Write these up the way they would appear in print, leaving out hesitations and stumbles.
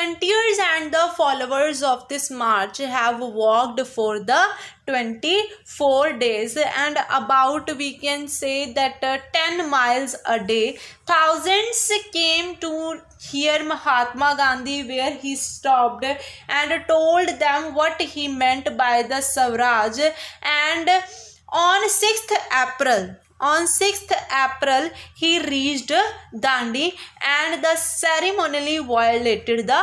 volunteers and the followers of this march have walked for the 24 days and about, we can say that 10 miles a day. Thousands came to hear Mahatma Gandhi, where he stopped and told them what he meant by the Swaraj. And on 6th April, he reached Dandi, and the ceremonially violated the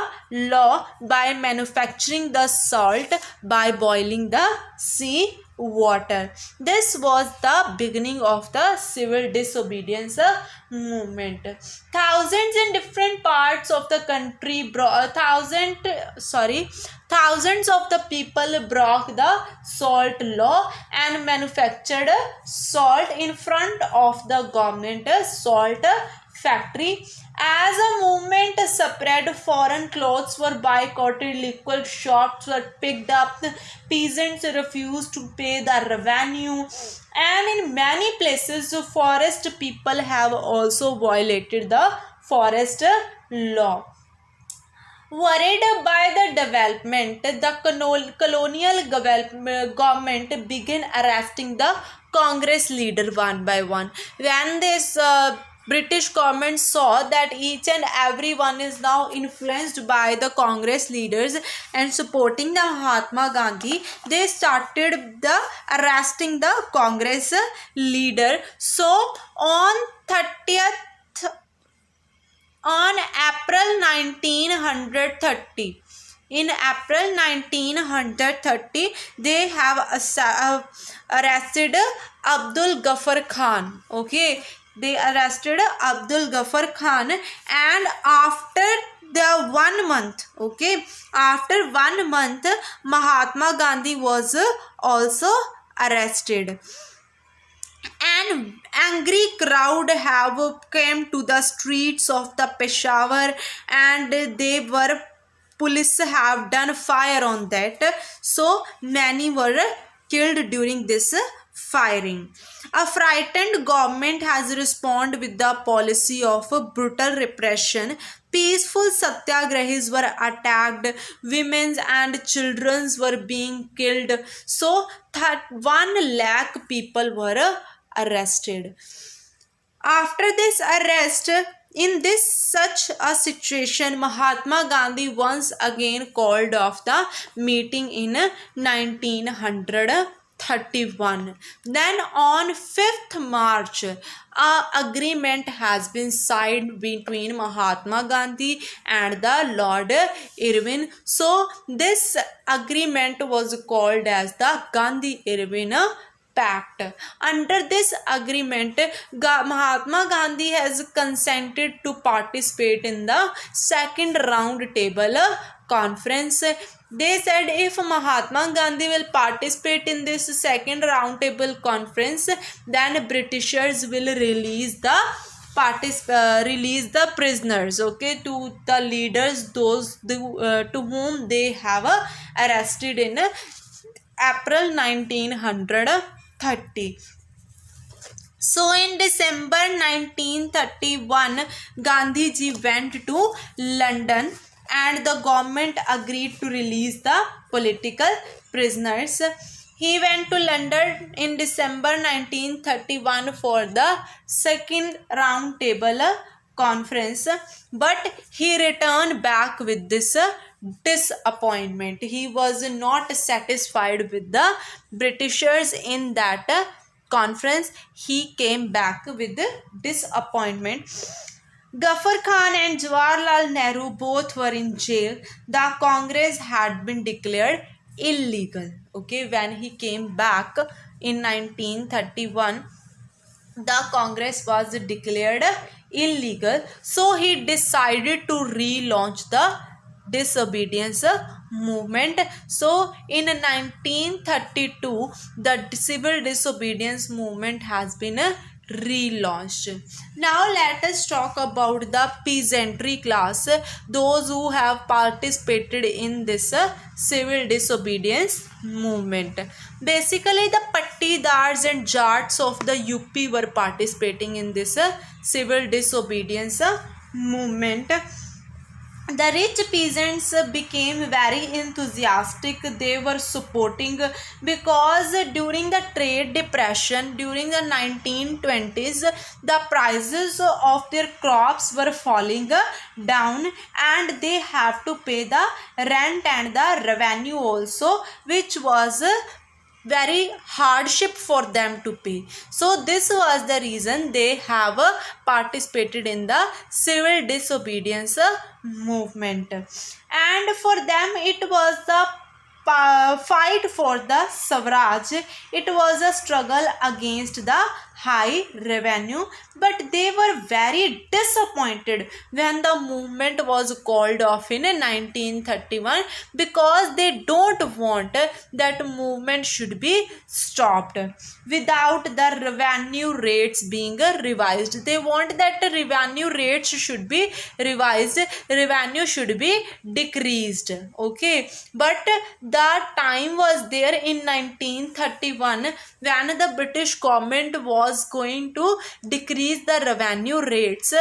law by manufacturing the salt by boiling the sea water. This was the beginning of the civil disobedience movement. Thousands in different parts of the country thousands of the people broke the salt law and manufactured salt in front of the government salt factory. As a movement spread, foreign clothes were boycotted, liquor shops were picked up, peasants refused to pay the revenue, and in many places forest people have also violated the forest law. Worried by the development, the colonial government began arresting the Congress leader one by one. When this British government saw that each and everyone is now influenced by the Congress leaders and supporting the Mahatma Gandhi, they started the arresting the Congress leader. So on April 1930, in April 1930, they have arrested Abdul Ghaffar Khan. Okay, they arrested Abdul Ghaffar Khan, and after the 1 month, after 1 month, Mahatma Gandhi was also arrested. An angry crowd have came to the streets of the Peshawar, and police have done fire on that. So many were killed during this firing. A frightened government has responded with the policy of brutal repression. Peaceful satyagrahis were attacked, women and children were being killed. So 1 lakh people were arrested. After this arrest, in such a situation, Mahatma Gandhi once again called off the meeting in 1931. Then on 5th March, an agreement has been signed between Mahatma Gandhi and the Lord Irwin. So this agreement was called as the Gandhi-Irwin Pact. Under this agreement, Mahatma Gandhi has consented to participate in the second round table conference. They said if Mahatma Gandhi will participate in this second round table conference, then Britishers will release the prisoners, to the leaders, those to whom they have arrested in April 1930. So in December 1931, Gandhiji went to London, and the government agreed to release the political prisoners. He went to London in December 1931 for the second round table conference, but he returned back with this disappointment. He was not satisfied with the Britishers in that conference. He came back with disappointment. Ghaffar Khan and Jawaharlal Nehru both were in jail. The Congress had been declared illegal. When he came back in 1931, the Congress was declared illegal. So he decided to relaunch the disobedience movement. So in 1932, the civil disobedience movement has been relaunched. Now let us talk about the peasantry class, those who have participated in this civil disobedience movement. Basically, the Pattidars and Jats of the UP were participating in this civil disobedience movement. The rich peasants became very enthusiastic. They were supporting, because during the trade depression during the 1920s, the prices of their crops were falling down, and they have to pay the rent and the revenue also, which was very hardship for them to pay. So this was the reason they have participated in the civil disobedience movement, and for them it was the fight for the Swaraj. It was a struggle against the high revenue, but they were very disappointed when the movement was called off in 1931, because they don't want that movement should be stopped without the revenue rates being revised. They want that revenue rates should be revised, revenue should be decreased. Okay, but the time was there in 1931 when the British government was going to decrease the revenue rates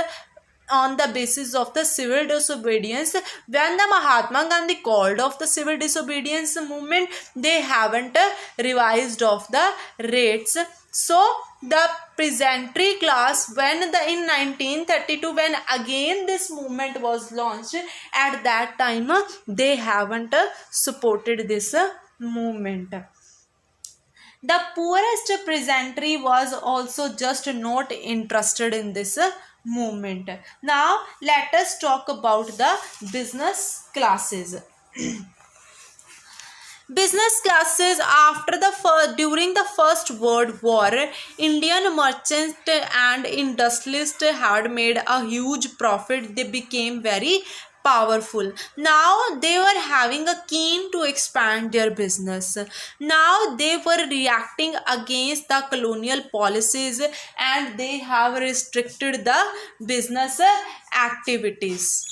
on the basis of the civil disobedience. When the Mahatma Gandhi called off the civil disobedience movement, they haven't revised of the rates. So the peasantry class, when the in 1932 when again this movement was launched, at that time they haven't supported this movement. The poorest peasantry was also just not interested in this movement. Now let us talk about the business classes. Business classes after the during the First World War, Indian merchants and industrialists had made a huge profit. They became very powerful. Now they were having a keen to expand their business. Now they were reacting against the colonial policies, and they have restricted the business activities.